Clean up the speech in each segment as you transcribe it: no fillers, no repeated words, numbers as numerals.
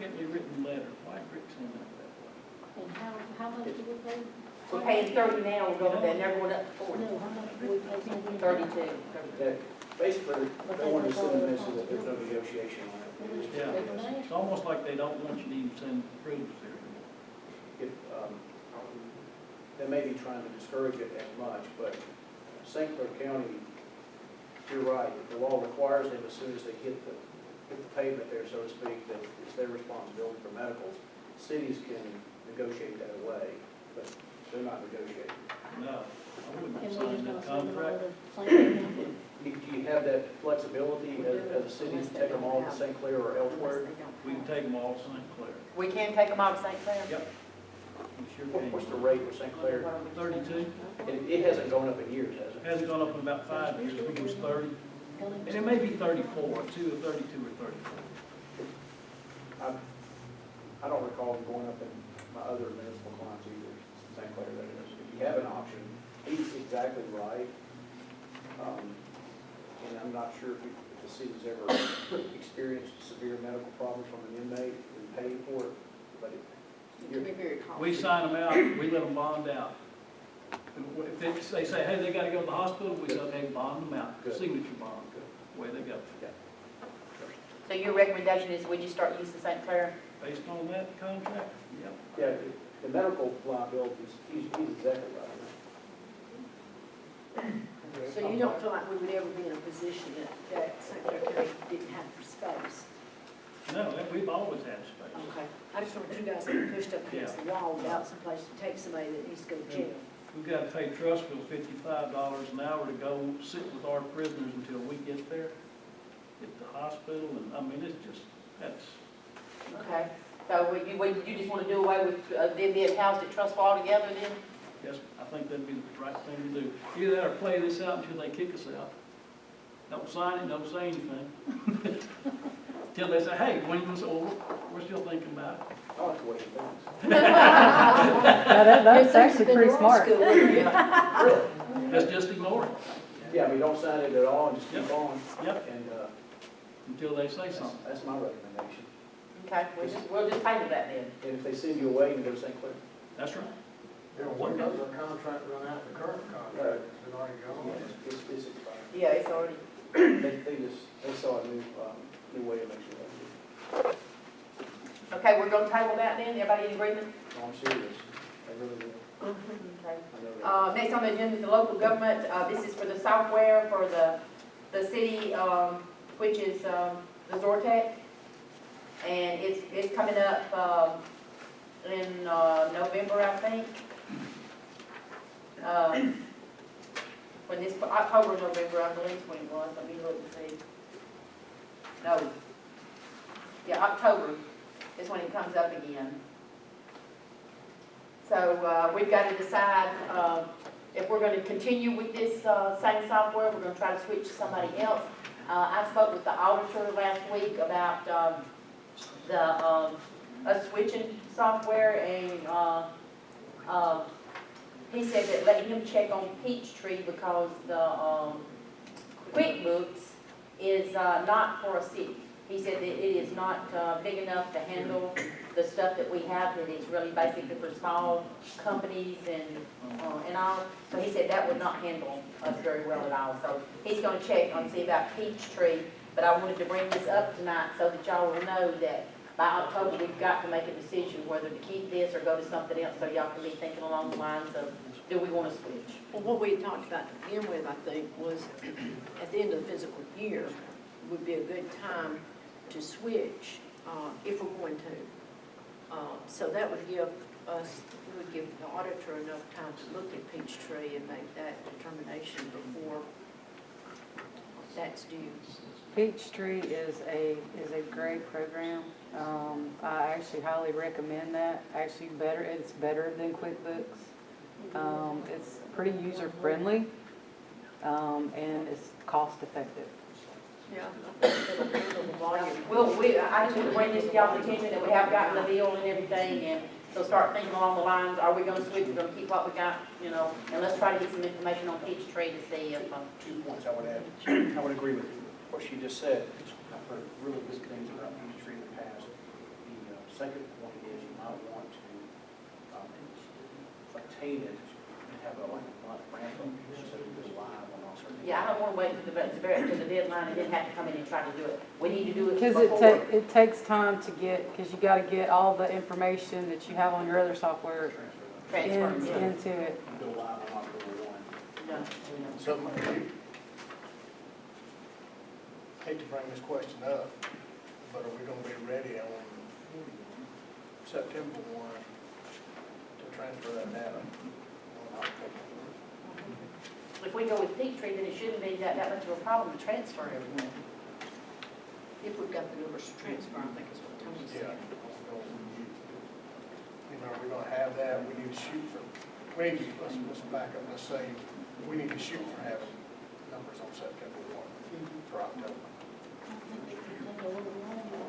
get me a written letter. Why Rick send that way? And how much do we pay? We're paying 30 now, we're going, they're never going up to 40. No, how much do we pay? 32. That basically, they want to send a message that there's no negotiation on it. Yeah, it's almost like they don't want you to even send proofs there anymore. If, they may be trying to discourage it as much, but St. Clair County, you're right, the law requires them as soon as they hit the pavement there, so to speak, that it's their responsibility for medicals. Cities can negotiate that away, but they're not negotiating. No, I wouldn't And we sign just that gonna send them all contract. to St. Clair? Do you have that flexibility as a city to take them all to St. Clair or elsewhere? We can take them all to St. Clair. We can take them out of St. Clair? Yep. We sure What's can. the rate for St. Clair? 32. It hasn't gone up in years, has it? Hasn't gone up in about 5 years. I think it was 30. And it may be 34, 32 or 34. I don't recall them going up in my other municipal clients either, St. Clair, that is. If you have an option, he's exactly right. And I'm not sure if the city's ever experienced severe medical problems from an inmate and paid for it, but It can be very costly. We sign them out, we let them bond out. If they say, hey, they gotta go to the hospital, we say, okay, bond them out, Good. signature bond, away they go. So your recommendation is we just start using St. Clair? Based on that contract, yep. yeah, the medical liabilities, he's exactly right. So you don't feel like we would ever be in a position that St. Clair County didn't have for space? No, we've always had space. Okay. I just don't want you guys to be pushed up against the wall without someplace to take somebody that needs to go to jail. We've got to pay Trustville $55 an hour to go sit with our prisoners until we get there, at the hospital, and, I mean, it's just, that's, Okay. So you just want to do away with them being housed at Trustful altogether then? yes, I think that'd be the right thing to do. Either that or play this out until they kick us out. Don't sign it, don't say anything. Till they say, hey, when was over, we're still thinking about it. I like the way he thinks. That's actually pretty smart. Really? Just ignore it. Yeah, I mean, don't sign it at all and just keep Yep. on. Yep. And Until they say something. that's my recommendation. Okay, we'll just table that then. And if they send you away, you go to St. Clair. That's right. Yeah, when does our contract run out, the current contract, is it already gone? It's expired. Yeah, it's already. They saw a new way to make sure that. Okay, we're going to table that then? Everybody in agreement? No, I'm serious. They really will. Okay. I know that. Next on the agenda is the local government. This is for the software for the city, which is the Zortec. And it's coming up in November, I think. When this, October, November, I believe is when it was. Let me look and see. No. Yeah, October is when it comes up again. So we've got to decide if we're going to continue with this same software. We're going to try to switch to somebody else. I spoke with the auditor last week about us switching software, and he said that let him check on Peachtree because the QuickBooks is not for a city. He said that it is not big enough to handle the stuff that we have, that it's really basically for small companies and all. So he said that would not handle us very well at all. So he's going to check and see about Peachtree. But I wanted to bring this up tonight so that y'all will know that by October we've got to make a decision whether to keep this or go to something else, so y'all can be thinking along the lines of, do we want to switch? Well, what we had talked about to begin with, I think, was at the end of the physical year would be a good time to switch if we're going to. So that would give us, it would give the auditor enough time to look at Peachtree and make that determination before that's due. Peachtree is a great program. I actually highly recommend that. Actually, it's better than QuickBooks. It's pretty user friendly, and it's cost effective. Yeah. It'll handle the volume. Well, I just want to bring this to y'all's attention that we have gotten the bill and everything, and so start thinking along the lines, are we going to switch, we're going to keep what we got, and let's try to get some information on Peachtree to see if, 2 points I would add. I would agree with what she just said. I've heard really good things about Peachtree in the past. The second point is you might want to obtain it and have a like a month ramp up so you go live on all certain. Yeah, I don't wanna wait to the deadline and then have to come in and try to do it. We need to do it Because before. it takes time to get, because you gotta get all the information that you have on your other software Transfer. Yeah. into it. Go live on October 1. No, no. So, hate to bring this question up, but are we gonna be ready on September 1 to transfer that data? on October? If we go with Peachtree, then it shouldn't be that much of a problem to transfer everything. If we've got the numbers to transfer, I think is what Tony Yeah. said. You know, we're gonna have that, we need to shoot for, we need to, let's back up, let's say, we need to shoot for having numbers on September 1 for October. I think it could take a little longer,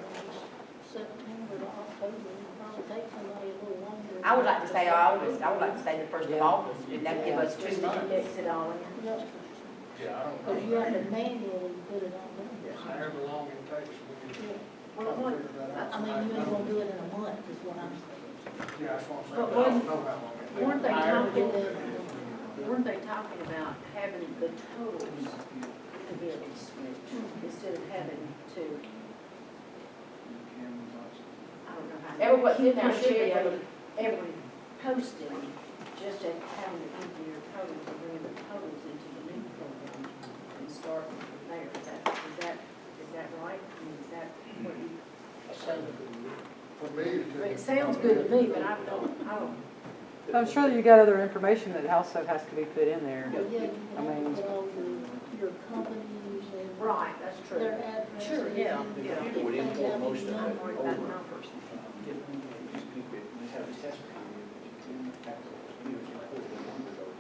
September to October, it'll probably take somebody a little longer. I would like to say August, I would like to say the 1st of Yeah. August, and that give us 2 months. Index it all in. Yeah, Yeah, I don't know. because you have to manually put it on there. However long it takes, we need to Yeah. Well, what, I mean, you ain't gonna do it in a month, is what I'm saying. Yeah, that's what I'm saying, But but I don't know how long it takes. weren't they talking, Yeah. weren't they talking about having the totals to be able to switch instead of having to, I don't know how. Everyone's in there should be able to. Every posting, just at having to enter your totals and bringing the totals into the new program and starting from there. Is that right? I mean, is that what you? For me, I mean, it sounds good to me, but I don't. I'm sure that you got other information that also has to be put in there. Well, yeah, you I can mean- put all your companies and. Right, that's true. Their addresses. Sure, yeah, and yeah. People would if they import have most of any that I'm worried about over. numbers. These people, they have a test period, but you can have to use your whole numbers over.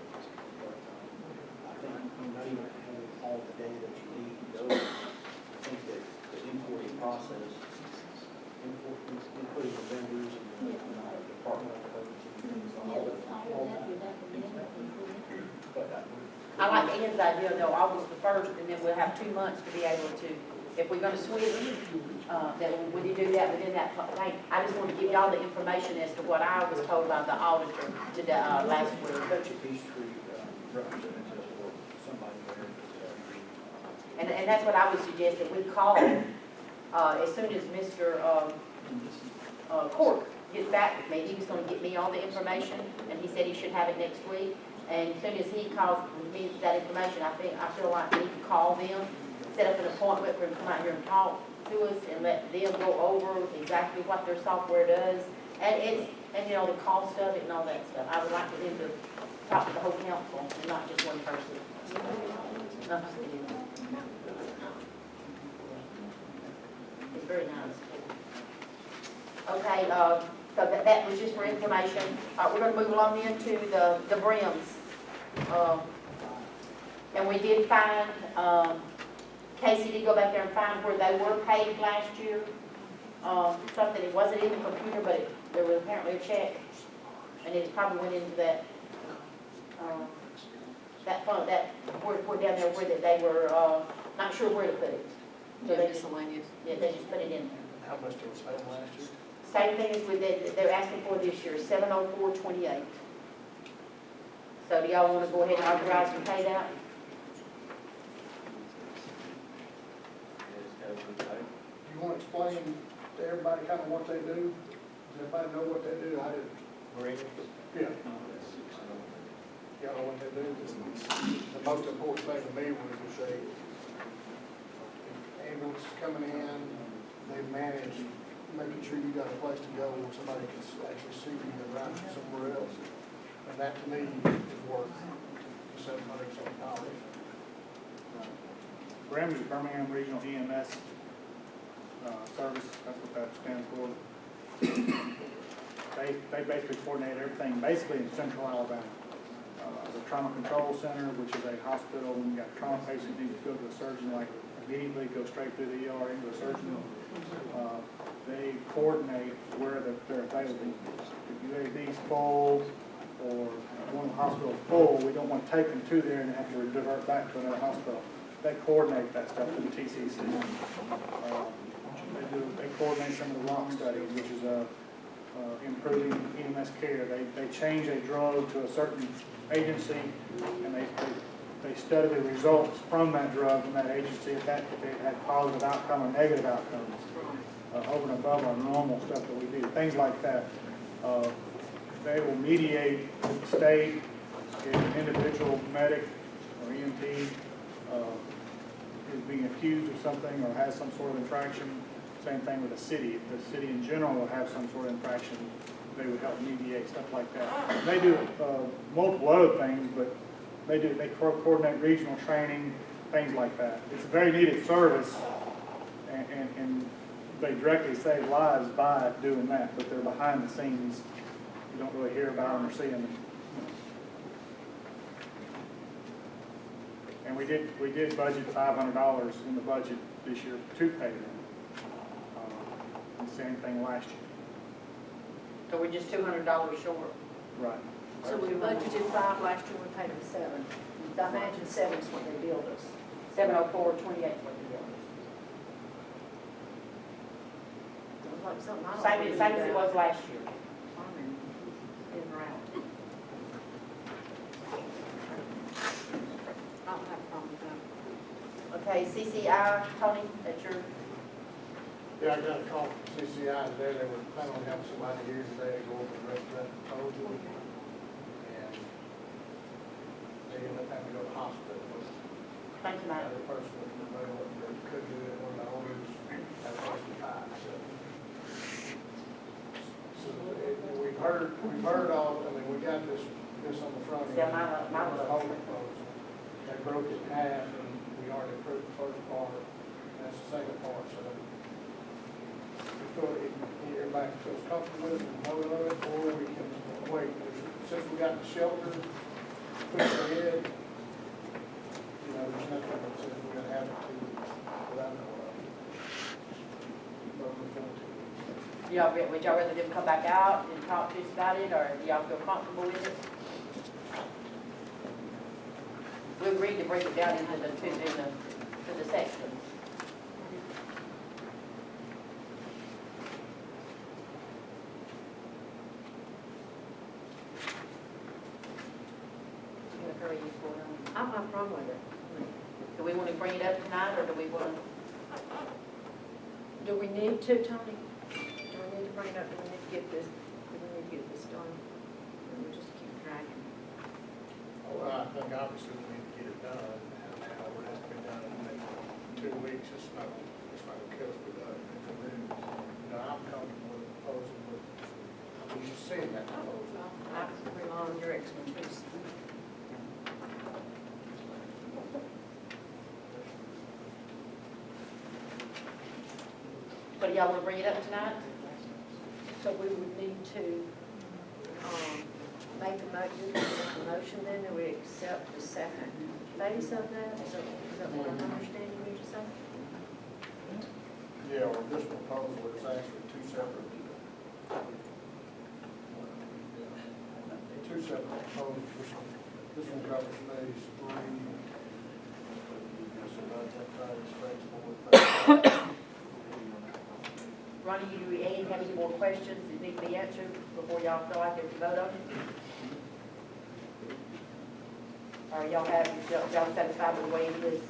I think not even having all the data that you need to go, I think that the importing process, including the vendors and the department codes and things, Yeah, all that. all that you'd have to manually put in. But I like Ann's idea though, August the 1st, and then we'll have 2 months to be able to, if we're gonna switch, then we need to do that within that time. I just want to give y'all the information as to what I was told by the auditor today, last week. I bet you Peachtree representatives or somebody there. And that's what I would suggest, that we call, as soon as Mr. Cork gets back with me. He was gonna get me all the information, and he said he should have it next week. And as soon as he calls me that information, I feel like we need to call them, set up an appointment for him to come out here and talk to us, and let them go over exactly what their software does. And you know, the cost of it and all that stuff. I would like for them to talk to the whole council, and not just one person. It's very nice. Okay, so that was just for information. We're gonna move along into the brims. And we did find, Casey did go back there and find where they were paid last year. Something, it wasn't in the computer, but there was apparently a check, and it probably went into that, that fund, we're down there where that they were, not sure where to put it. So they just, Miscellaneous. yeah, they just put it in there. How much did we spend last year? Same thing as with, they're asking for this year, $704.28. So do y'all wanna go ahead and authorize and pay that? You want to explain to everybody kind of what they do? Does everybody know what they do? I didn't. Yeah. Y'all know what they do? The most important thing to me was to say, ambulance is coming in, they manage making sure you got a place to go when somebody can actually see you and ride you somewhere else. And that to me is worth $700. BREM is Birmingham Regional EMS Service, that's what that stands for. They basically coordinate everything, basically in central Alabama. The Trauma Control Center, which is a hospital, when you got a trauma patient, needs to go to a surgeon, like immediately go straight through the ER into a surgeon. They coordinate where they're available. If UAV's full, or one hospital's full, we don't want to take them to there and have to divert back to another hospital. They coordinate that stuff to the TCC. they coordinate some of the rock studies, which is improving EMS care. They change a drug to a certain agency, and they study the results from that drug from that agency, if it had positive outcome or negative outcomes, over and above our normal stuff that we do, things like that. They will mediate with the state if an individual medic or EMT is being accused of something or has some sort of infraction. Same thing with the city. If the city in general will have some sort of infraction, they would help mediate, stuff like that. And they do multiple other things, but they coordinate regional training, things like that. It's a very needed service, and they directly save lives by doing that, but they're behind the scenes. You don't really hear about them or see them. And we did budget $500 in the budget this year to pay them. And same thing last year. So we're just $200 short. Right. So we budgeted 5 last year, we paid them 7. I imagine 7 is what they billed us. 704.28 is what the bill Sounds like something I is. don't really Same as do. it was last year. Farming, in or out. I don't have a problem with that. Okay, CCI, Tony, that's your, Yeah, I got a call from CCI today, they were planning on having somebody here today to go over the rest of that proposal. And they ended up having to go to the hospital. thank you, The ma'am. other person that could do it, one of the owners, had a five, so. So we've heard all, I mean, we got this on the front end. Yeah, mine was The whole proposal. They broke it in half, and we already approved the first part, and that's the second part, so. Everybody feels comfortable with it, and vote on it, or we can wait. Since we got the shelter put ahead, you know, there's nothing that says we're gonna have to without no. Would y'all rather them come back out and talk to us about it, or do y'all feel comfortable with it? We agreed to break it down into the sections. I don't have a problem with it. Do we want to bring it up tonight, or do we want to? Do we need to, Tony? Do we need to bring it up? Do we need to get this, done? Or we just keep dragging? Well, I think obviously we need to get it done, and now it has to be done in the next 2 weeks, it's not gonna kill us with that. You know, I'm comfortable with the proposal, but we should see that proposal. I rely on your expertise. But do y'all want to bring it up tonight? So we would need to, make a motion then that we accept the second phase of that? Is that what I'm understanding you to say? Yeah, or this proposal is actually two separate proposals. This one covers phase 3. This one does phase 4, phase 5. Ronnie, do you have any more questions that need to be answered before y'all feel like there's a vote on it? Or y'all satisfied with the way it is?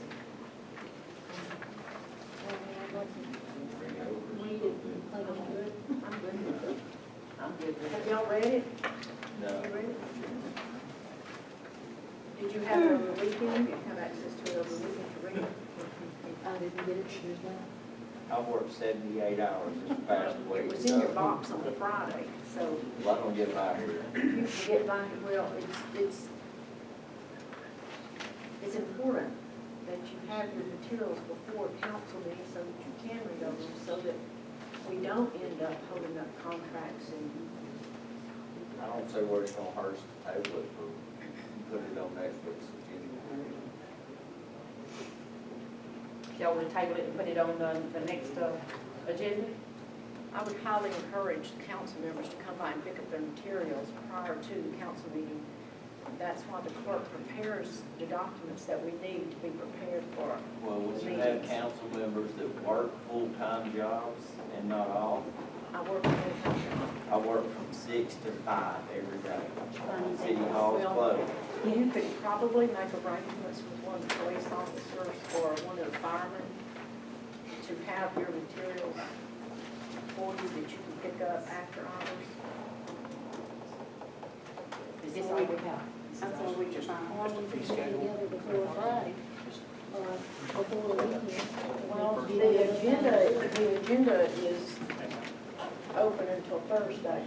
I'm good with it. I'm good with Have it. y'all read it? No. You read it? Did you have it over the weekend? You have access to it over the weekend to read it? I didn't get it Tuesday. I worked 78 hours this past week. It was in your box on Friday, so Well, I don't get it out here. you can get by, well, it's important that you have your materials before council meeting so that you can read over them, so that we don't end up holding up contracts and, I don't see where it's gonna hurt us to table it for, put it on next week's agenda. Y'all want to table it and put it on the next agenda? I would highly encourage the council members to come by and pick up their materials prior to the council meeting That's why the clerk prepares the documents that we need to be prepared for. Well, when you have council members that work full-time jobs and not all, I work full-time job. I work from 6 to 5 every day. City Hall's Well, closed. You could probably make arrangements with one of the police officers or one of the firemen to have your materials for you that you can pick up after hours. Is this all we have? That's all we just, or we can get together before Friday, before the weekend. Well, the agenda is open until Thursday.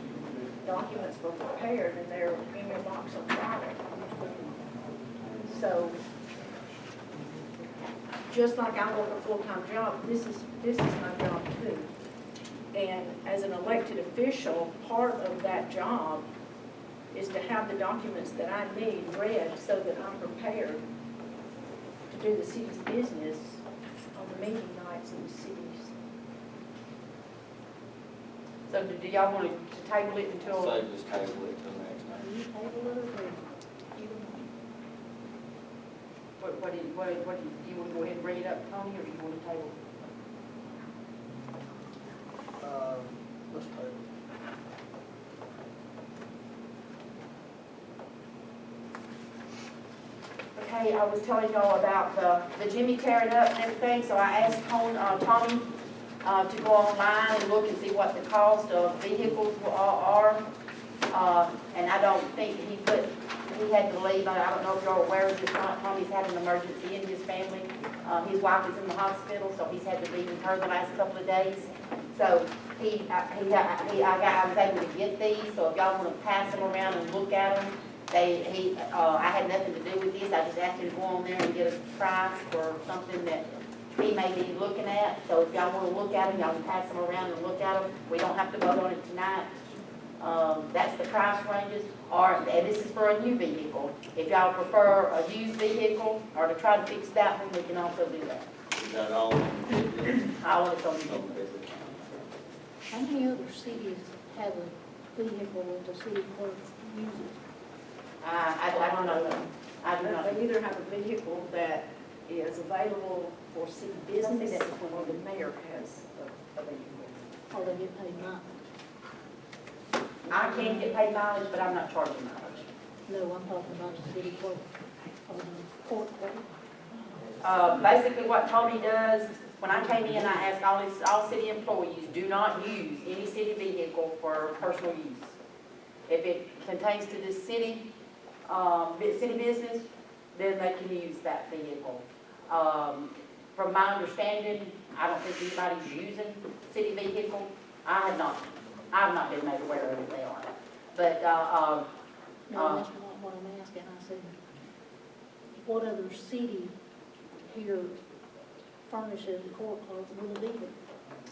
Documents were prepared and they're in your box on Friday. So, just like I work a full-time job, this is my job too. And as an elected official, part of that job is to have the documents that I need read so that I'm prepared to do the city's business on the meeting nights in the cities. So do y'all want to table it until? So just table it till next time. You table it or you What do you want to go ahead and bring it up, Tony, or do you want to table? Let's table. Okay, I was telling y'all about the Jimmy tearing up and everything, so I asked Tommy to go online and look and see what the cost of vehicles are. And I don't think he had to leave. I don't know if y'all are aware of this, not. Tommy's had an emergency in his family. His wife is in the hospital, so he's had to be with her the last couple of days. So I was able to get these, so if y'all want to pass them around and look at them, I had nothing to do with these. I just asked him to go on there and get a price for something that he may be looking at. So if y'all want to look at them, y'all can pass them around and look at them. We don't have to vote on it tonight. That's the price ranges. And this is for a new vehicle. If y'all prefer a used vehicle or to try to fix that one, we can also do that. Is that all? I want to How many other cities have a vehicle that the city clerk uses? I don't know. I do not. They either have a vehicle that is available for city business or the mayor has a vehicle. Or they get paid mileage? I can get paid mileage, but I'm not charging mileage. No, I'm talking about the city clerk, or the court clerk. Basically what Tony does, when I came in, I asked all city employees, do not use any city vehicle for personal use. If it contains to this city business, then they can use that vehicle. From my understanding, I don't think anybody's using city vehicle. I've not been made aware of it, they are. But, No, that's not what I'm asking. I said, what other city here furnishes a court clerk with a vehicle?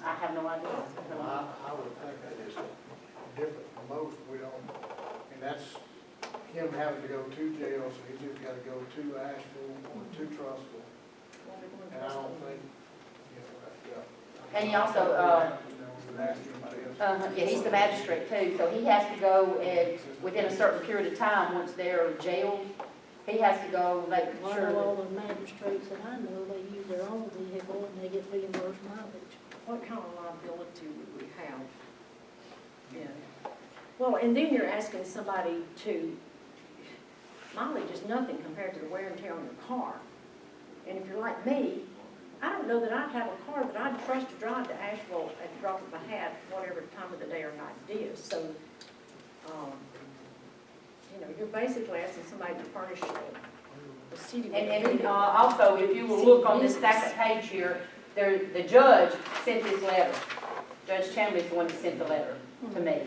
I have no idea. I would think that is different from most. We don't, and that's him having to go to jail, so he's either got to go to Asheville or to Trussville. And I don't think, yeah. And he also, yeah, he's the magistrate too, so he has to go within a certain period of time, once they're jailed, he has to go make I sure know all that. the magistrates that I know, they use their own vehicle and they get reimbursed mileage. What kind of liability would we have? Yeah. Well, and then you're asking somebody to, mileage is nothing compared to the wear and tear on your car. And if you're like me, I don't know that I'd have a car that I'd trust to drive to Asheville at the drop of a hat, whatever time of the day or night it is. So, you're basically asking somebody to furnish the city. And also, if you will look on this second page here, the judge sent this letter. Judge Chambly's the one that sent the letter to me.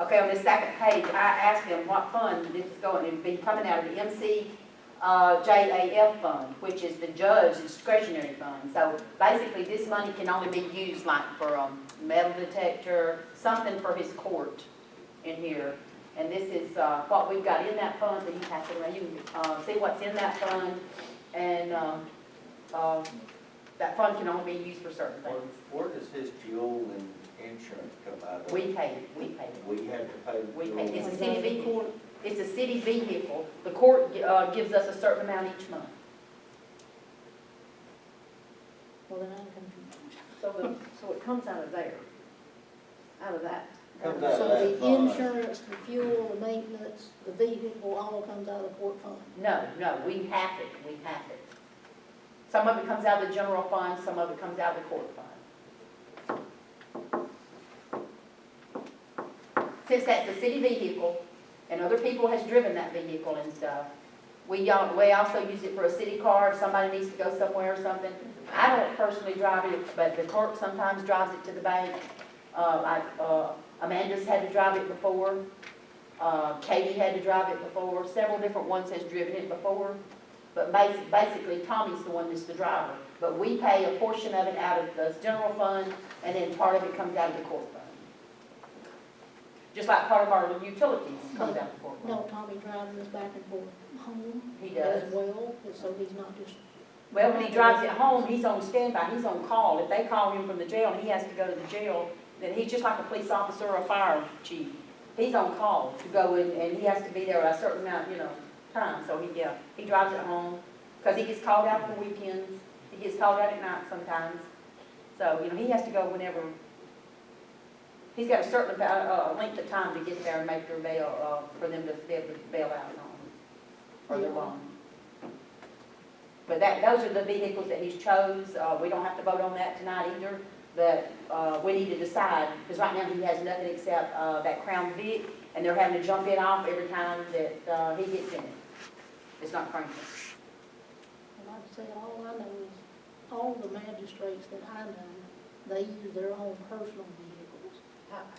Okay, on this second page, I asked him what fund this is going, it would be coming out of the JAF fund, which is the judge's discretionary fund. So basically, this money can only be used like for a metal detector, something for his court in here. And this is what we've got in that fund, so you pass it around, you can see what's in that fund. And that fund can only be used for certain things. Where does his fuel and insurance come out of? We pay it. We have to pay the We fuel. pay, it's a city vehicle. It's a city vehicle. The court gives us a certain amount each month. Well, then I'm confused. So it comes out of there, out of that. Comes out of So that the fund. insurance, the fuel, the maintenance, the vehicle, all comes out of the court fund? No, we have it. Some of it comes out of the general fund, some of it comes out of the court fund. Since that's a city vehicle, and other people has driven that vehicle and stuff, we also use it for a city car if somebody needs to go somewhere or something. I don't personally drive it, but the clerk sometimes drives it to the bank. Amanda's had to drive it before. Katie had to drive it before. Several different ones has driven it before. But basically, Tommy's the one that's the driver. But we pay a portion of it out of the general fund, and then part of it comes out of the court fund. Just like part of our utilities comes out of the court fund. No, Tommy driving us back and forth home He does. as well, so he's not just, Well, when he drives it home, he's on standby, he's on call. If they call him from the jail and he has to go to the jail, then he's just like a police officer or a fire chief. He's on call to go in, and he has to be there a certain amount, time. So he drives it home, because he gets called out for weekends, he gets called out at night sometimes. So, he has to go whenever, he's got a certain length of time to get there and make their bail, for them to be able to bail out on, or their bond. But those are the vehicles that he's chose. We don't have to vote on that tonight either, but we need to decide, because right now he has nothing except that Crown Vic, and they're having to jump it off every time that he gets in it. It's not cranking. like I said, all I know is, all the magistrates that I know, they use their own personal vehicles.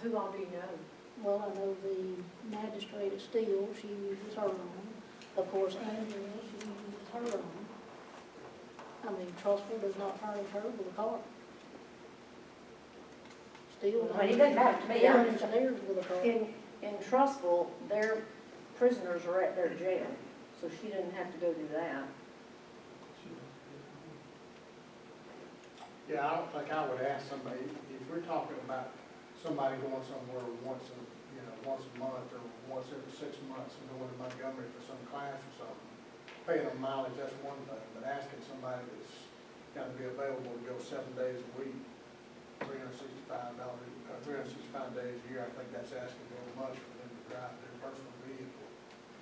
Who all do you know? Well, I know the magistrate at Steele, she uses her own. Of course, Angela, she uses her own. I mean, Trustful does not furnish her with a car. Steele. Well, it doesn't matter to me. They're engineers with a car. In Trustful, their prisoners are at their jail, so she didn't have to go do that. Yeah, I don't think I would ask somebody, if we're talking about somebody going somewhere once a month or once every 6 months and going to Montgomery for some class or something, paying them mileage, that's one thing, but asking somebody that's got to be available to go 7 days a week, $365 days a year, I think that's asking a little much for them to drive their personal vehicle,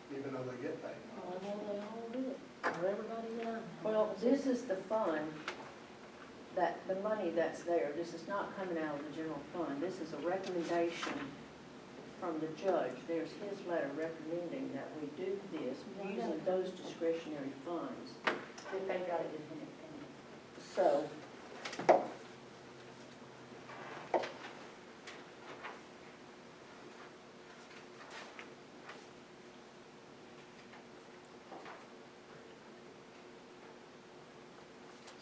even though they get paid Well, mileage. I know they all do it, for everybody that I know. Well, this is the fund, that the money that's there, this is not coming out of the general fund. This is a recommendation from the judge. There's his letter recommending that we do this using those discretionary funds. If they got it in it. So,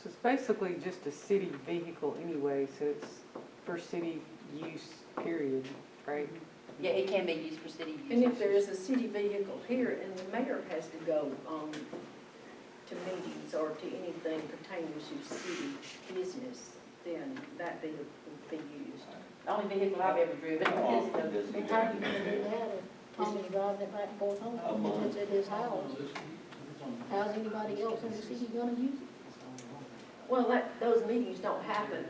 So it's basically just a city vehicle anyway, so it's for city use, period, right? Yeah, it can be used for city use. and if there is a city vehicle here and the mayor has to go to meetings or to anything pertaining to city business, then that vehicle would be used. The only vehicle I've ever driven is the, And how you gonna do that if Tommy's driving it back and forth home, if it's at his house? How's anybody else in the city gonna use it? Well, those meetings don't happen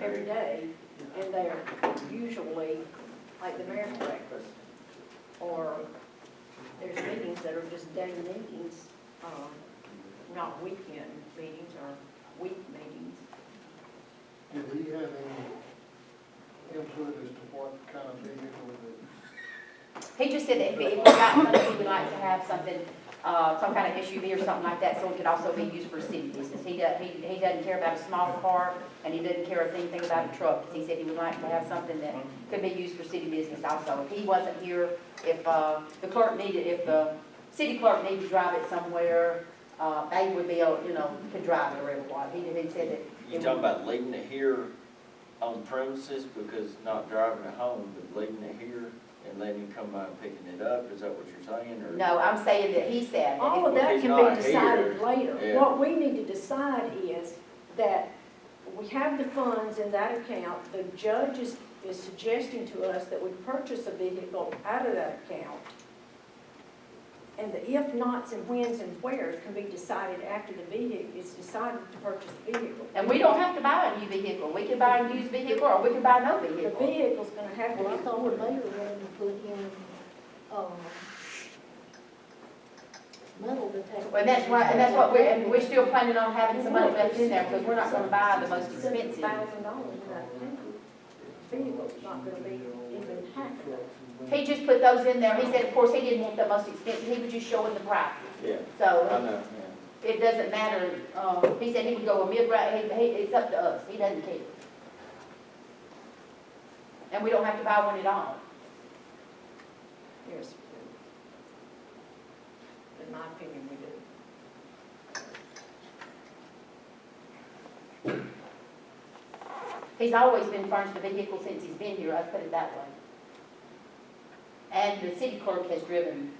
every day, and they're usually like the mayor's breakfast, or there's meetings that are just day meetings, not weekend meetings or week meetings. Did he have any input as to what kind of vehicle that? he just said that if we got something, he would like to have something, some kind of SUV or something like that, so it could also be used for city business. He doesn't care about a small car, and he doesn't care anything about a truck, because he said he would like to have something that could be used for city business also. If he wasn't here, if the city clerk needed to drive it somewhere, they would be able, could drive it or whatever. He said that. You talking about leaving it here on premises because not driving it home, but leaving it here and letting you come by and picking it up? Is that what you're saying, or? No, I'm saying that he said. All of If that he's can not be decided here, later. yeah. What we need to decide is that we have the funds in that account. The judge is suggesting to us that we purchase a vehicle out of that account. And the if nots and whens and wheres can be decided after the vehicle is decided to purchase the vehicle. And we don't have to buy a new vehicle. We can buy a used vehicle, or we can buy no The vehicle. vehicle's gonna have to Well, I be thought the ordered. mayor wanted to put in, metal detectors. Well, that's right, and that's what we're still planning on having some money left in there, because we're not gonna buy the most expensive. $7,000 in that tank. Vehicle's not gonna be even half of that. He just put those in there. He said, of course, he didn't want the most expensive. He was just showing the prices. Yeah, I So know, yeah. it doesn't matter. He said he would go a mid-range, it's up to us. He doesn't care. And we don't have to buy one at all. Yes. In my opinion, we do. He's always been furnished a vehicle since he's been here, I'll put it that way. And the city clerk has driven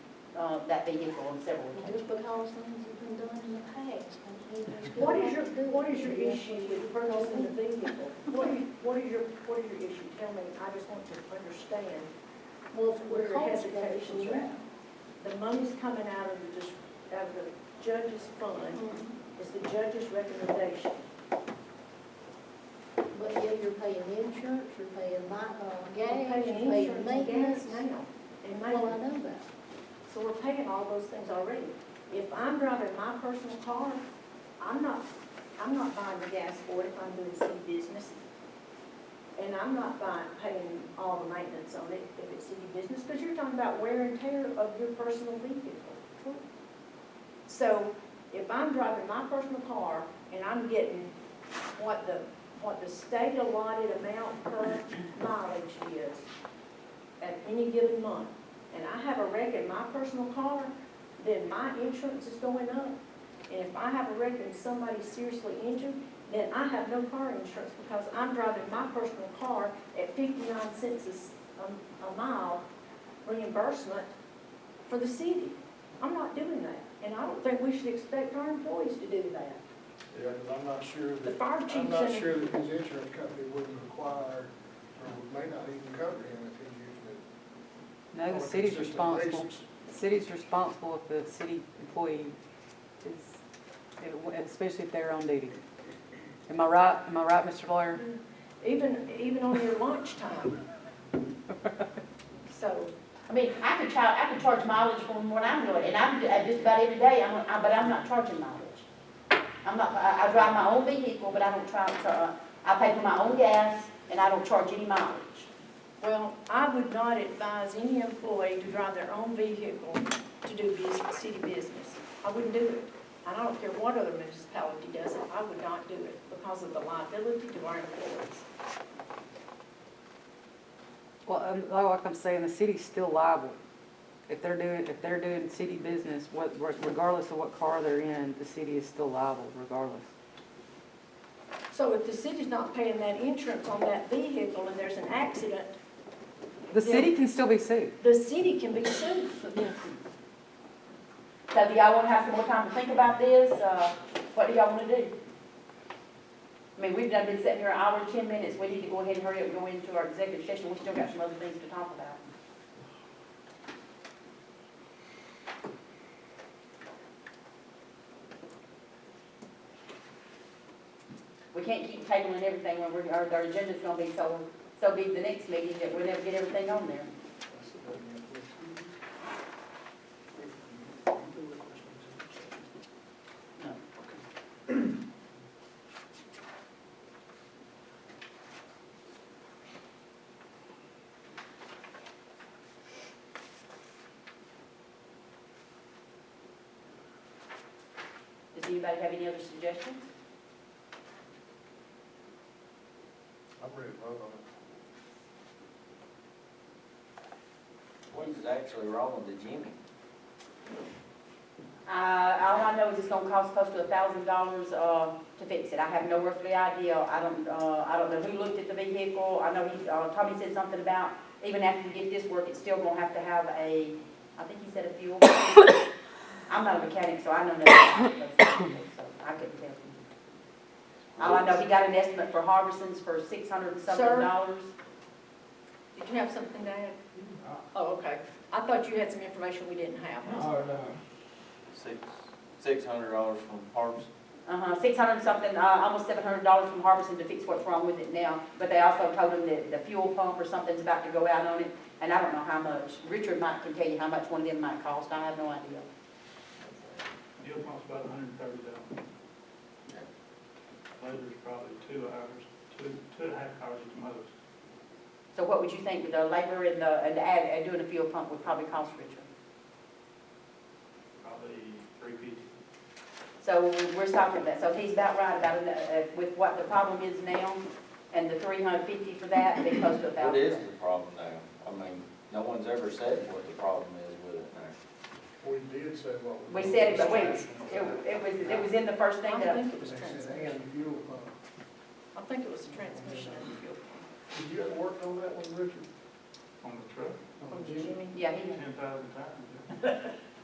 that vehicle on several occasions. Just because things have been done in the past, don't mean there's good What is law your, to do what is it. your issue with purchasing the vehicle? What is your issue? Tell me, I just want to understand Well, for where the your cost hesitations basis, are at. The money's coming out of out of the judge's fund, it's the judge's recommendation. But yeah, you're paying insurance, you're paying gas, We're you're paying paying insurance and maintenance. gas now, and Well, I maintenance. know that. So we're paying all those things already. If I'm driving my personal car, I'm not buying the gas for it if I'm doing city business. And I'm not paying all the maintenance on it if it's city business, because you're talking about wear and tear of your personal vehicle. So if I'm driving my personal car and I'm getting what the state allotted amount per mileage is at any given month, and I have a wreck in my personal car, then my insurance is going up. And if I have a wreck and somebody's seriously injured, then I have no car insurance because I'm driving my personal car at 59 cents a mile reimbursement for the city. I'm not doing that, and I don't think we should expect our employees to do that. Yeah, because I'm not sure The that, fire chief's I'm not in, sure that his insurance company wouldn't require, or may not even cover him if he's using it. No, on the a city's consistent responsible. basis. The city's responsible if the city employee is, especially if they're on duty. Am I right, Mr. Blair? even on your lunchtime. So, I mean, I could charge mileage from when I'm doing, and I'm just about every day, but I'm not charging mileage. I drive my own vehicle, but I don't I pay for my own gas, and I don't charge any mileage. well, I would not advise any employee to drive their own vehicle to do city business. I wouldn't do it. And I don't care what other municipality does it, I would not do it because of the liability to our employees. Well, like I'm saying, the city's still liable. If they're doing city business, regardless of what car they're in, the city is still liable regardless. So if the city's not paying that insurance on that vehicle and there's an accident, The city can still be sued. the city can be sued. So do y'all want to have some more time to think about this? What do y'all want to do? I mean, we've been sitting here an hour and 10 minutes. We need to go ahead and hurry up and go into our executive session. We still got some other things to talk about. We can't keep tabling everything when our agenda's gonna be so big the next meeting that we'll never get everything on there. Does anybody have any other suggestions? I'm ready to vote on it. What is actually wrong with the Jimmy? All I know is it's gonna cost close to $1,000 to fix it. I have no earthly idea. I don't know who looked at the vehicle. I know Tommy said something about even after we get this work, it's still gonna have to have I think he said a fuel. I'm not a mechanic, so I know nothing about it, so I couldn't tell you. All I know, he got an estimate for Harbison's for $600 and something. Sir? Did Did you have something to add? Oh, okay. I thought you had some information we didn't have. $600 from Parks. 600 something, almost $700 from Harbison to fix what's wrong with it now. But they also told them that the fuel pump or something's about to go out on it, and I don't know how much. Richard can tell you how much one of them might cost, I have no idea. Fuel pump's about $130,000. Labor's probably 2 hours, 2.5 hours at the most. So what would you think with the labor and doing a fuel pump would probably cost Richard? Probably $350. So we're talking about, so he's about right about it, with what the problem is now, and the $350 for that, it'd be close to about. What is the problem now? I mean, no one's ever said what the problem is with it now. We did say what We was. said it, but it was in the first thing I that, think it was And transmission. fuel pump. I think it was the transmission and the fuel. Did you ever work on that one, Richard? On the truck, On the Jimmy, yeah, 10,000 times.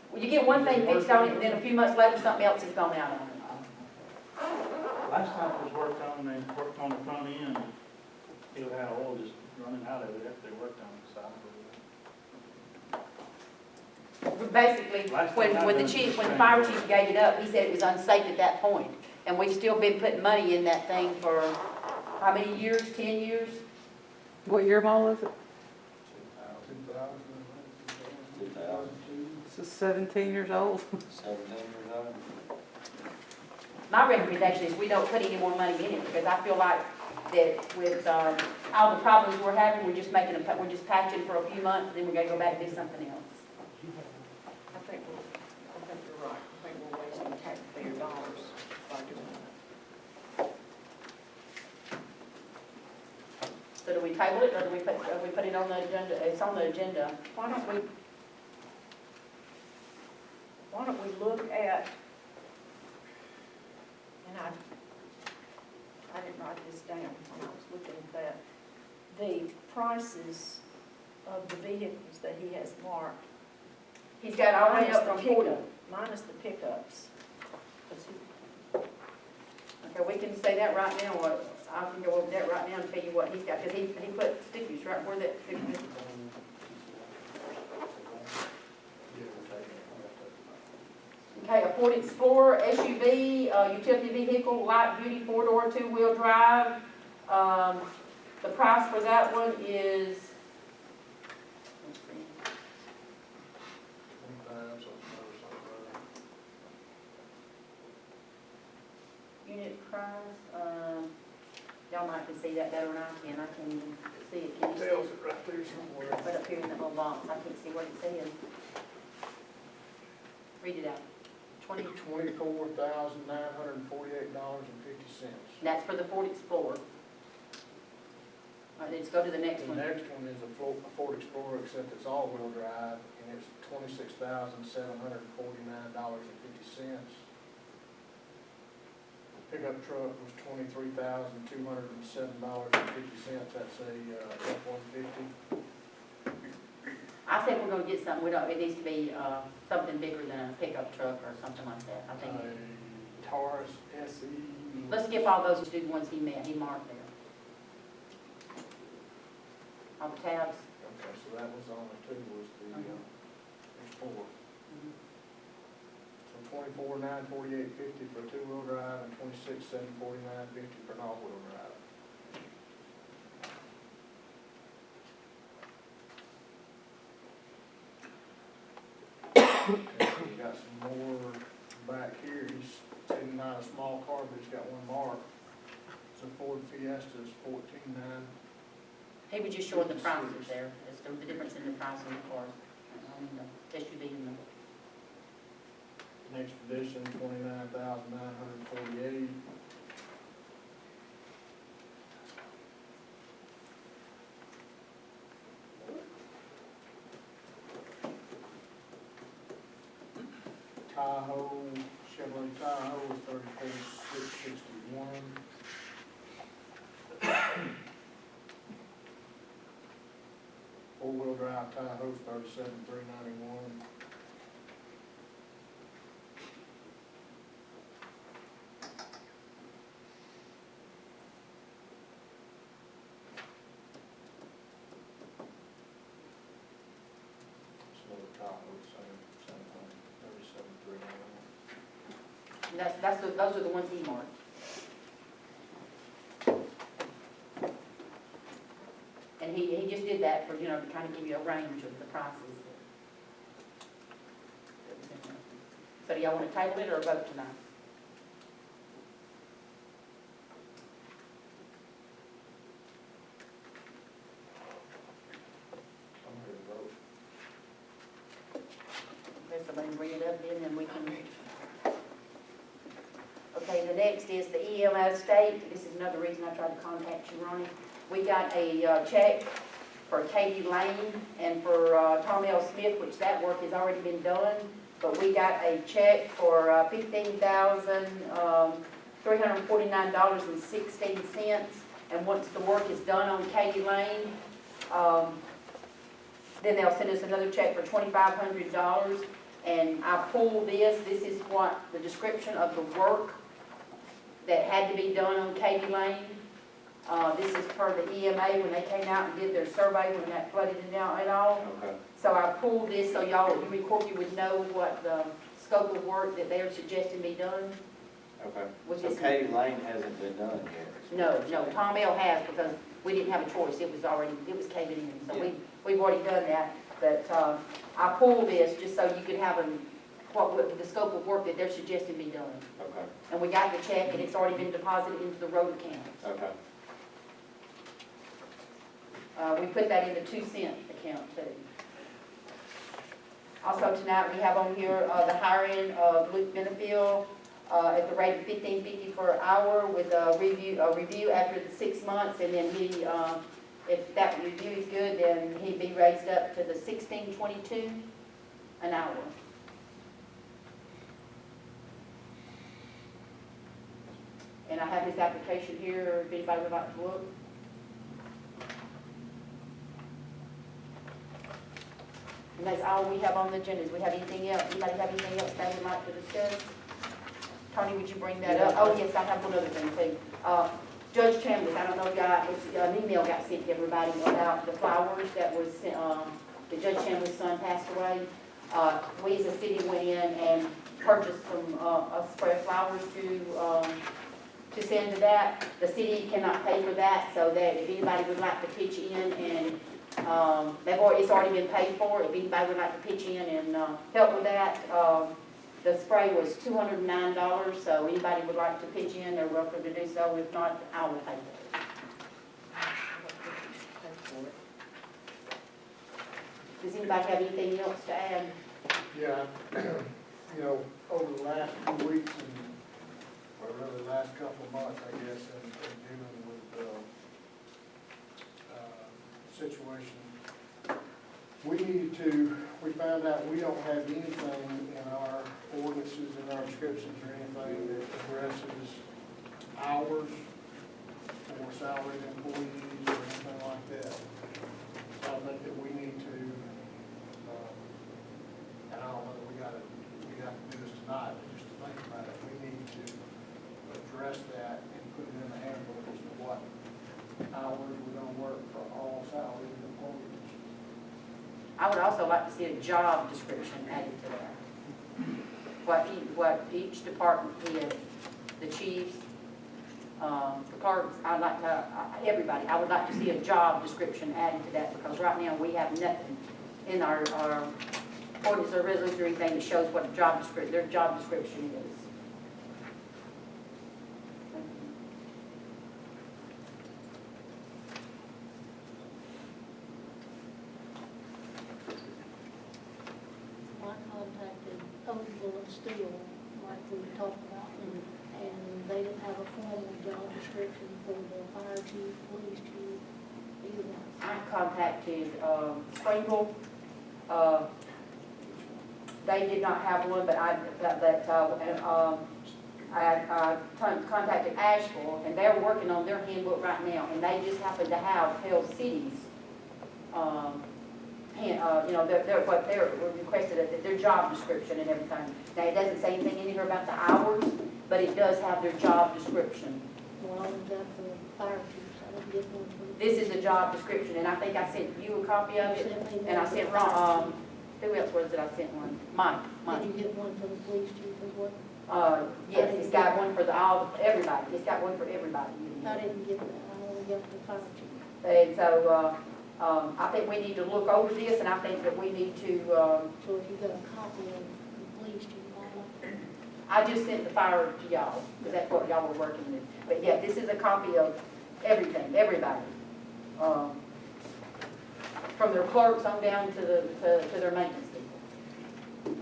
well, you get one thing fixed on it, and then a few months later, something else has gone out on it. Last time it was worked on, they worked on the front end, it had oil just running out of it after they worked on the side. Basically, when the fire chief gave it up, he said it was unsafe at that point. And we've still been putting money in that thing for how many years, 10 years? What year model is it? 2002, It's just 17 years old. 17 years old. My recommendation is we don't put any more money in it, because I feel like that with all the problems we're having, we're just patching for a few months, and then we're gonna go back and do something else. I think you're right. I think we're wasting taxpayer dollars by doing that. So do we table it, or do we put it on the agenda? It's on the agenda. Why don't we look at, and I didn't write this down when I was looking at that, the prices of the vehicles that he has marked. He's got all the way Minus up the from 40. pickup, minus the pickups. 'Cause he- Okay, we can say that right now, or I can go over that right now and tell you what he's got, because he put stickers right where that sticker is. Okay, a Ford Explorer SUV, utility vehicle, light duty, 4-door, 2-wheel drive. The price for that one is, unit price, y'all might can see that better than I can even see it, can you see Tells it? it right there somewhere. Right up here in that little box, I can't see what it says. Read it out. 20, $24,948.50. that's for the Ford Explorer. All right, let's go to the next The one. next one is a Ford Explorer, except it's all-wheel drive, and it's $26,749.50. Pickup truck was $23,207.50. That's a F-150. I think we're gonna get something, it needs to be, something bigger than a pickup truck or something like that, I think. A Taurus SE. Let's skip all those two ones he marked there. All the tabs. Okay, so that was on the two, was the Explorer. So $24,948.50 for a two-wheel drive and $26,749.50 for an all-wheel drive. Okay, so we got some more back here. He's taking out a small car, but he's got one marked. So Ford Fiesta is $14,900. He was just showing the prices there, as to the difference in the price of the cars, on the SUV and the. Expedition, $29,948. Tahoe, Chevrolet Tahoe is $34,661. Four-wheel drive Tahoe is $37,391. And those are the ones he marked. And he just did that for, to kind of give you a range of the prices. So do y'all want to table it or vote tonight? Okay, somebody bring it up then and we can. Okay, the next is the EMS state. This is another reason I tried to contact you, Ronnie. We got a check for Katie Lane and for Tom L. Smith, which that work has already been done. But we got a check for $15,349.16. And once the work is done on Katie Lane, then they'll send us another check for $2,500. And I pulled this is what the description of the work that had to be done on Katie Lane. This is per the EMA when they came out and did their survey when that flooded and all. Okay. So I pulled this so y'all, you would know what the scope of work that they're suggesting be done. Okay. Which So is- Katie Lane hasn't been done yet? No, Tom L. has because we didn't have a choice. It was caved in. So we've already done that. But I pulled this just so you could have what the scope of work that they're suggesting be done. Okay, And we got the check and it's already been deposited into the road account. okay. We put that in the 2-cent account too. Also tonight, we have on here the hiring of Luke Benefield at the rate of $15.50 per hour with a review after the 6 months, and then if that review is good, then he'd be raised up to the $16.22 an hour. And I have his application here, if anybody would like to look. And that's all we have on the agenda. Do we have anything else? Anybody have anything else they would like to discuss? Tony, would you bring that up? Oh, yes, I have one other thing too. Judge Chambers, I don't know if an email got sent to everybody about the flowers that was sent, the Judge Chambers' son passed away. We as a city went in and purchased a spray of flowers to send to that. The city cannot pay for that, so that if anybody would like to pitch in and it's already been paid for. If anybody would like to pitch in and help with that, the spray was $209, so anybody would like to pitch in, they're welcome to do so. If not, I will pay for it. Does anybody have anything else to add? Yeah, over the last few weeks or really the last couple of months, I guess, in dealing with situation, we found out we don't have anything in our ordinances, in our descriptions or anything that addresses hours for salaried employees or anything like that. So I think that we need to, and I don't know that we have to do this tonight, but just to think about it, we need to address that and put it in the handbook as to what hours we're gonna work for all salaried employees. I would also like to see a job description added to that. What each department head, the chiefs, the clerks, everybody, I would like to see a job description added to that, because right now we have nothing in our ordinance or resolution or anything that shows what their job description is. I contacted Argo and Steel, like we talked about, and they didn't have a formal job description for the fire chief, police chief, either one. I contacted Springle. They did not have one, but I contacted Asheville, and they're working on their handbook right now, and they just happen to have Pell City's, what they're requested, their job description and everything. Now, it doesn't say anything in here about the hours, but it does have their job description. Well, I was at the fire chiefs, I didn't get one for the. This is a job description, and I think I sent you a copy of it, and I sent Ron, Who else was it I sent one? Mike. Did you get one for the police chief as well? Yes, it's got one for everybody. It's got one for everybody. I didn't get that, I only got the fire chief. And so, I think we need to look over this, and I think that we need to, So if you got a copy of the police chief, I just sent the fire to y'all, because that's what y'all were working with. But yeah, this is a copy of everything, everybody. From their clerks on down to their maintenance people. We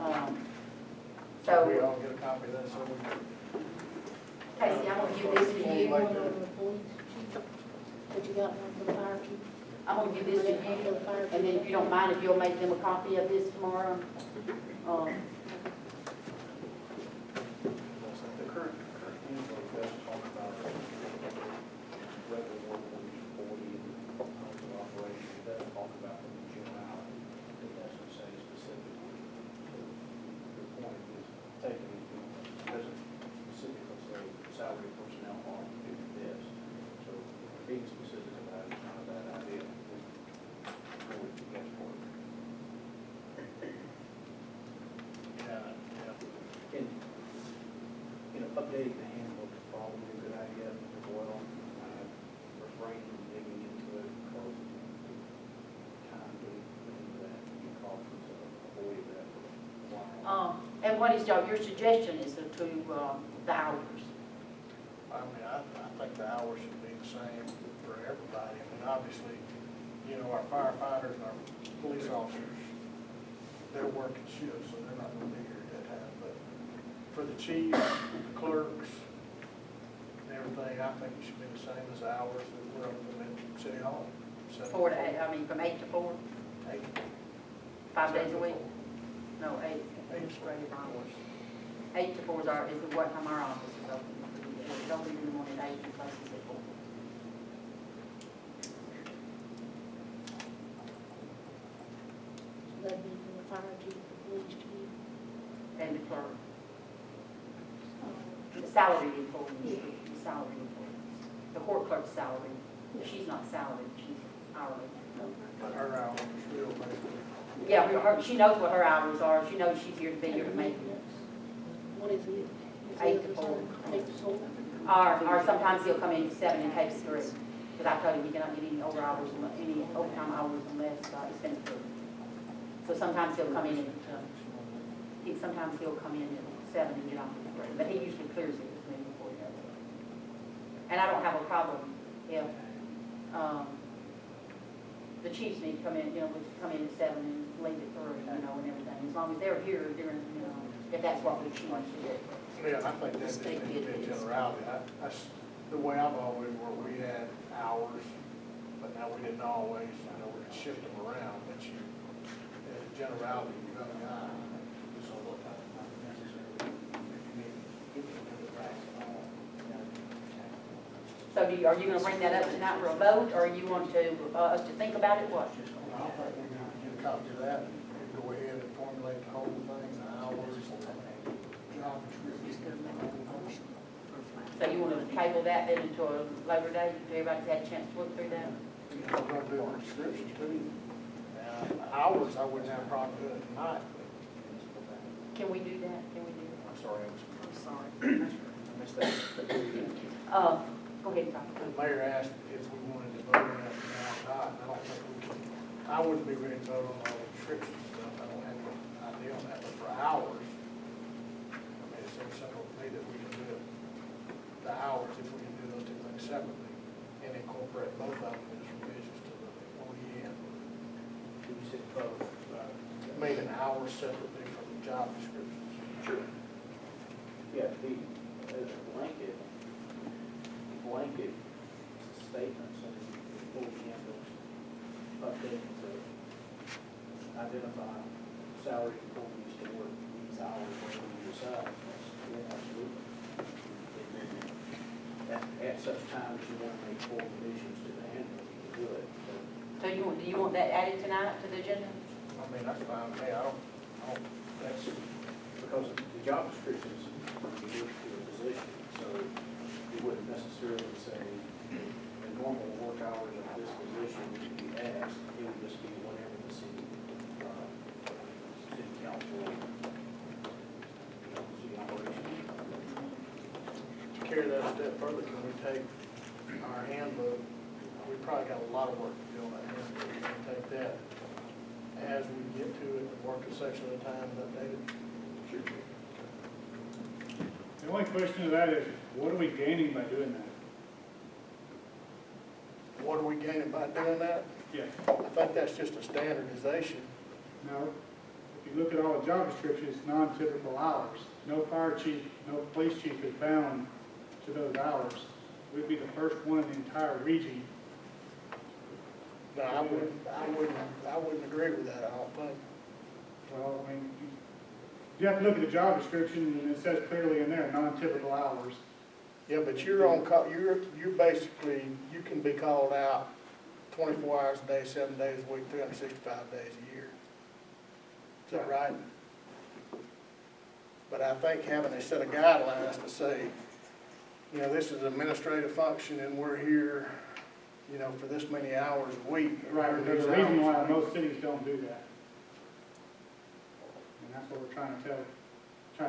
So, all get a copy of that, so we. Casey, I'm gonna give this to you you. one on the police chief, but you got one for the fire chief. I'm gonna give this to you, and then if you don't mind, if you'll make them a copy of this tomorrow. The current handbook does talk about regular work week, 40, and hours of operation. It does talk about the generality. It doesn't say specifically. The point is taking it doesn't specifically say salary personnel are doing this. So being specific about it is not a bad idea. For it to get for it. And, updating the handbook is probably a good idea as well. Refrain from digging into it because time getting into that, you cause us to avoid that for a while. And what is your suggestion is to the hours? I mean, I think the hours should be the same for everybody. I mean, obviously, our firefighters and our police officers, they're working shifts, so they're not going to be here at that time. But for the chiefs, the clerks, and everything, I think it should be the same as the hours that we're open at City Hall. 4 to 8, from 8 to 4, 8. 5 days a week? No, 8. 8 straight hours. 8 to 4 is what time our office is open. It's open in the morning at 8 and closes at 4. So that'd be for the fire chief, the police chief. And the clerk, um, the salaried employees, the salaried employees. The court clerk's salary, she's not salaried, she's hourly. But her hours are still basically. Yeah, she knows what her hours are, she knows she's here to be here to make them. What is it? 8 to 4. 8 to 4. Or sometimes he'll come in at 7 and takes 3, because I told him he cannot get any overtime hours unless it's been approved. So sometimes he'll come in at, sometimes he'll come in at 7 and get off at 3, but he usually clears it with me before he does it. And I don't have a problem if, the chiefs need to come in, would come in at 7 and leave at 3, and everything, as long as they're here during, if that's what the chief wants to do. Yeah, I think that needs to be a generality. That's the way I've always worked. We had hours, but now we didn't always, we could shift them around, but you, as a generality, you got to have. So, not necessarily, if you need, if you do it right at all, So are you gonna bring that up tonight for a vote, or you want to, us to think about it, what? I think we need to get a copy of that and go ahead and formulate the whole thing, the hours, job description. So you want to table that then until a later date, so everybody's had a chance to look through that? We're going to do the description too. Hours, I wouldn't have a problem doing it tonight. Can we do that? Can we do that? I'm sorry, I'm sorry. I missed that. Go ahead, Tom. The mayor asked if we wanted to vote on that now or not, and I don't think we can. I wouldn't be ready to vote on all the description stuff, I don't have any idea on that, but for hours, I mean, it seems simple to me that we can do it, the hours, if we can do those two things separately, and incorporate both of them as revisions to the OEM. You said both. Made an hour separately from the job descriptions. Sure. Yeah, as a blanket statements, and the full campus updating to identify salary employees to work these hours when we decide. Yeah, absolutely. At such time as you want to make full revisions to the handbook, you can do it. So do you want that added tonight to the agenda? I mean, that's fine, hey, I don't, That's because the job descriptions are unique to a position, so you wouldn't necessarily say the normal work hours of this position would be asked, it would just be whatever the city a step further, can we take our handbook, we probably got a lot of work to do on that handbook, can we take that as we get to it, and work a section at a time and update it? The only question of that is, what are we gaining by doing that? What are we gaining by doing that? Yeah. I think that's just a standardization. No, if you look at all the job descriptions, it's non-typical hours. No fire chief, no police chief is bound to those hours. We'd be the first one in the entire region. No, I wouldn't agree with that, I don't think. Well, I mean, you have to look at the job description, and it says clearly in there, non-typical hours. Yeah, but you're on call, you're basically, you can be called out 24 hours a day, 7 days a week, 365 days a year. Is that right? But I think having a set of guidelines to say, you know, this is an administrative function and we're here, you know, for this many hours a week. Right, there's a reason why most cities don't do that. And that's what we're trying to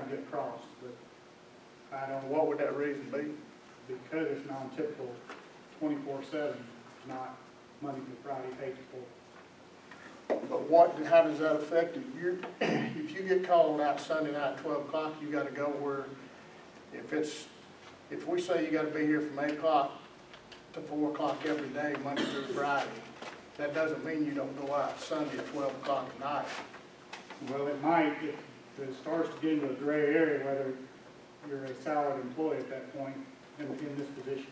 get across, but I don't, What would that reason be? because it's non-typical, 24/7, not Monday through Friday, 8 to 4. But how does that affect it? If you get called out Sunday night, 12 o'clock, you gotta go where, if we say you gotta be here from 8 o'clock to 4 o'clock every day, Monday through Friday, that doesn't mean you don't go out Sunday at 12 o'clock at night. Well, it might, if it starts to get into a gray area, whether you're a salaried employee at that point in this position.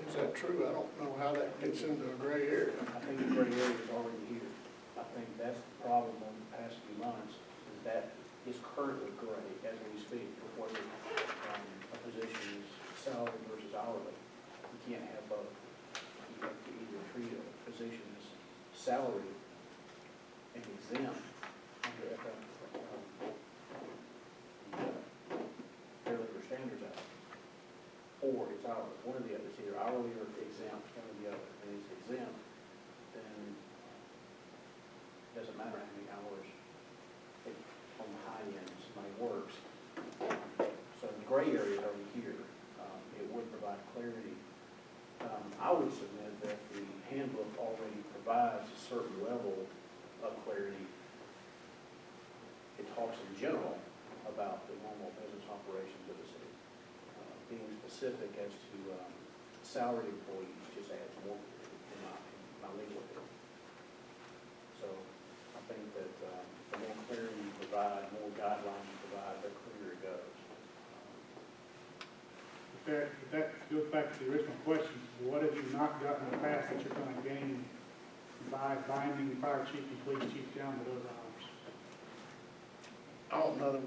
Is that true? I don't know how that gets into a gray area. I think the gray area is already here. I think that's the problem over the past few months, is that is currently gray as we speak, before a position is salary versus hourly. You can't have both. You have to either treat a position as salary and exempt under Fair Labor Standards Act, or it's hourly. One or the other. It's either hourly or exempt, one or the other. And it's exempt, then it doesn't matter how many hours on the high end somebody works. So the gray area is over here. It would provide clarity. I would submit that the handbook already provides a certain level of clarity. It talks in general about the normal business operations of the city. Being specific as to salaried employees just adds more in my legal opinion. So I think that the more clarity you provide, more guidelines you provide, the clearer it goes. If that goes back to the original question, what have you not gotten in the past that you're going to gain by binding the fire chief and police chief down to those hours? I don't know that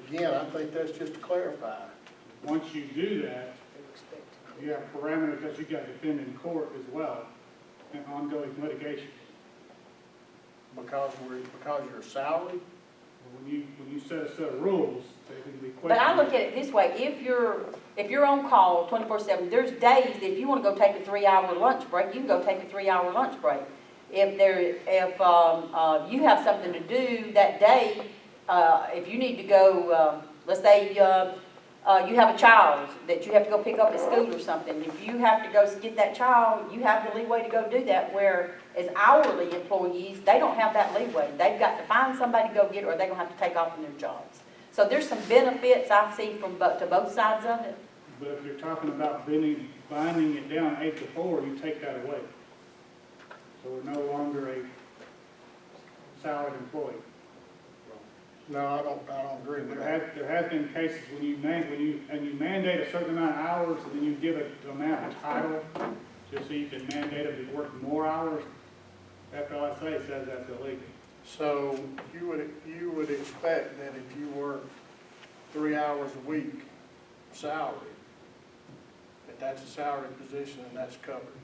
again, I think that's just to clarify. Once you do that, you have parameters that you got to defend in court as well, and ongoing litigation. Because you're salaried? When you set a set of rules, they can be questioned. But I look at it this way, if you're on call 24/7, there's days that if you want to go take a 3-hour lunch break, you can go take a 3-hour lunch break. If you have something to do that day, if you need to go, let's say you have a child that you have to go pick up at school or something, if you have to go get that child, you have the leeway to go do that, where as hourly employees, they don't have that leeway. They've got to find somebody to go get it, or they're going to have to take off from their jobs. So there's some benefits I see to both sides of it. But if you're talking about binding it down 8 to 4, you take that away. So we're no longer a salaried employee. No, I don't agree with that. There has been cases when you mandate a certain amount of hours, and then you give it the amount of title, just so you can mandate them to work more hours. FLSA says that's illegal. So you would expect that if you work 3 hours a week salary, that's a salary position and that's covered.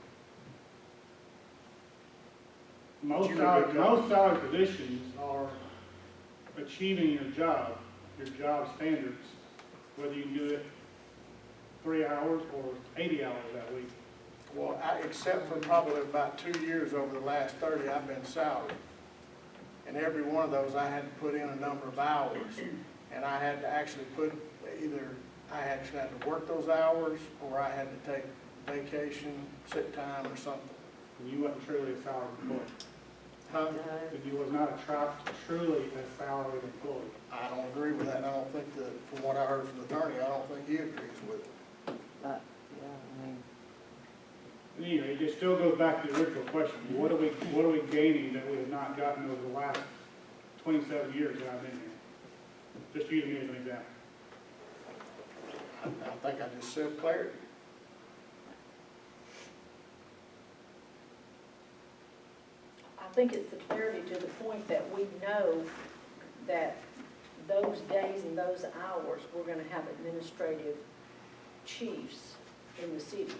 Most salary positions are achieving your job standards, whether you do it 3 hours or 80 hours that week. Well, except for probably about 2 years over the last 30, I've been salaried. And every one of those, I had to put in a number of hours. And I had to actually put either I actually had to work those hours, or I had to take vacation, sick time, or something. And you wasn't truly a salaried employee. Huh? And you was not truly a salaried employee. I don't agree with that, and I don't think that, from what I heard from the attorney, I don't think he agrees with it. Yeah, I mean, Anyway, it still goes back to the original question, what are we gaining that we have not gotten over the last 27 years that I've been here? Just using me as an example. I think I just said clarity. I think it's the clarity to the point that we know that those days and those hours, we're gonna have administrative chiefs in the city.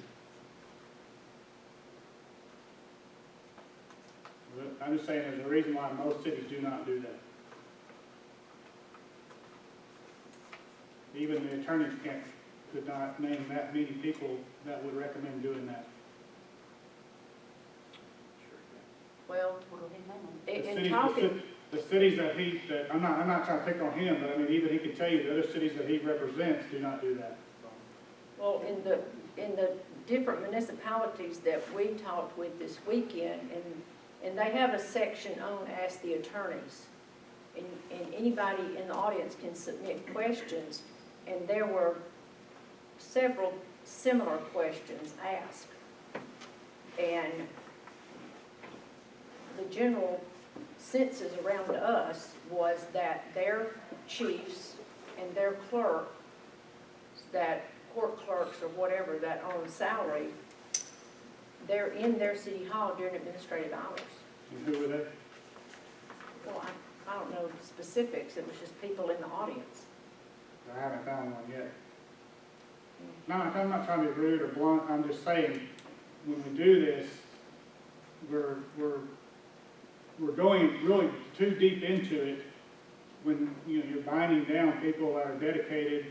But I'm just saying there's a reason why most cities do not do that. Even the attorneys could not name that many people that would recommend doing that. Well, The in cities- talking, The cities that I'm not trying to pick on him, but I mean, even he could tell you the other cities that he represents do not do that. well, in the different municipalities that we talked with this weekend, and they have a section on Ask the Attorneys. And anybody in the audience can submit questions, and there were several similar questions asked. And the general census around us was that their chiefs and their clerk, that court clerks or whatever that are on salary, they're in their city hall during administrative hours. And who were they? Well, I don't know the specifics, it was just people in the audience. I haven't found one yet. No, I'm not trying to be rude or blunt, I'm just saying, when we do this, we're going really too deep into it when, you know, you're binding down people that are dedicated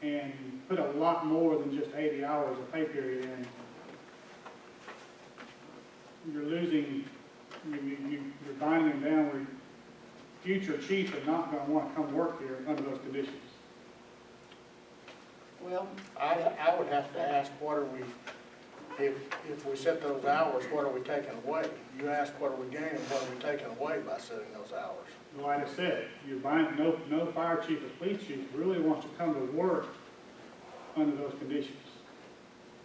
and put a lot more than just 80 hours of pay period in. You're losing, you're binding them down where future chiefs are not going to want to come work here under those conditions. Well, I would have to ask, what are we, if we set those hours, what are we taking away? You ask, what are we gaining, what are we taking away by setting those hours? Like I said, you're buying, no fire chief or police chief really wants to come to work under those conditions.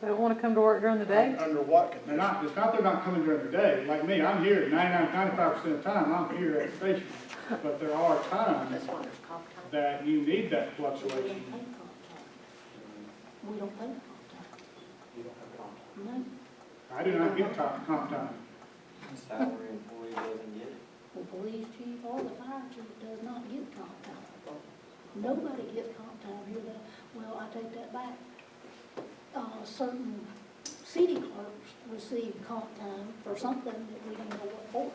they don't want to come to work during the day? Under what They're conditions? it's not they're not coming during the day. Like me, I'm here 95% of the time, I'm here at the station. But there are times that's why there's comp time. that you need that We don't fluctuation. pay comp time. We don't pay comp time. You don't have comp. No, I do not get comp time. Salary employee doesn't get it. the police chief or the fire chief does not get comp time. Nobody gets comp time here that, well, I take that back. Certain city clerks receive comp time for something that we don't know what for.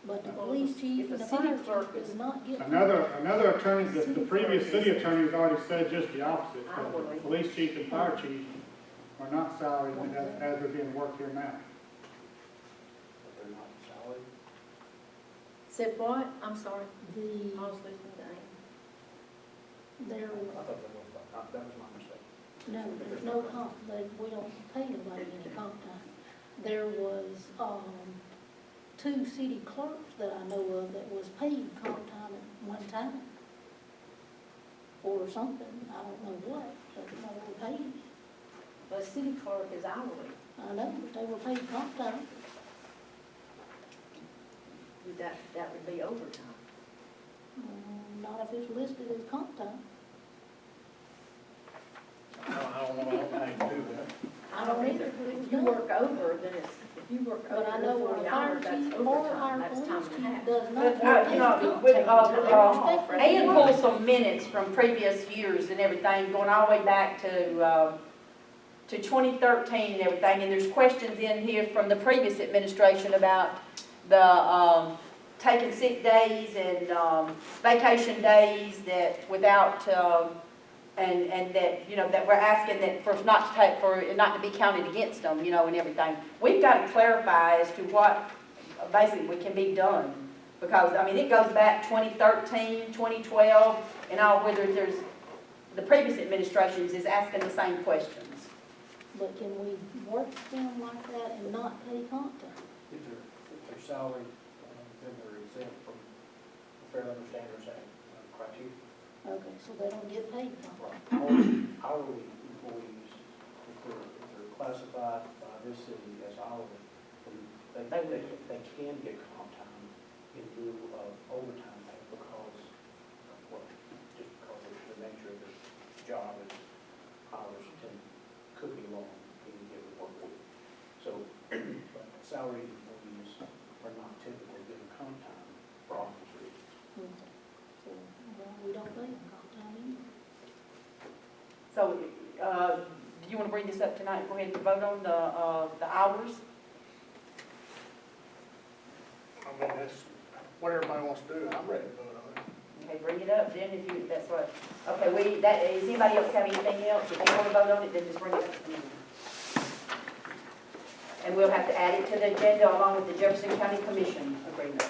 But the police chief If and a the city fire clerk chief is- does not get. Another attorney, the previous city attorney has already said just the opposite. I That believe. the police chief and fire chief are not salaried as they're being worked here now. But they're not salary. Said what? I'm sorry, The, I was listening to Amy. there, I thought that was my mistake. no, there's no comp, we don't pay nobody any comp time. There was, 2 city clerks that I know of that was paid comp time at one time. Or something, I don't know what, but they were paid. The city clerk is hourly. I know, but they were paid comp time. That would be overtime. Not if it's listed as comp time. I don't know how you do that. I don't either. If you work over, then it's, if you work over But I know our 40 fire hours, that's chief or overtime, our that's police time and a chief half. does not But, get paid you know, comp with, time. Ian pulled some minutes from previous years and everything, going all the way back to 2013 and everything, and there's questions in here from the previous administration about the, taking sick days and, vacation days that without, and that, you know, that we're asking that for not to take, for it not to be counted against them, you know, and everything. We've got to clarify as to what basically can be done. Because, I mean, it goes back 2013, 2012, and all, whether there's, the previous administrations is asking the same questions. But can we work them like that and not pay comp time? If they're salary, then they're exempt from the Fair Labor Standards Act criteria. Okay, so they don't get paid comp time. Hourly employees, if they're classified by this city as hourly, they can get comp time in lieu of overtime pay because, well, just because of the nature of the job is hours could be long in a given work week. So, but salaried employees are not typically given comp time for obvious reasons. So, well, we don't pay them comp time either. So, do you want to bring this up tonight, go ahead and vote on the hours? I mean, that's what everybody wants to do, I'm ready to vote on it. Okay, bring it up then if you, that's what, okay, does anybody else have anything else? If you want to vote on it, then just bring it up to me. And we'll have to add it to the agenda along with the Jefferson County Commission agreement.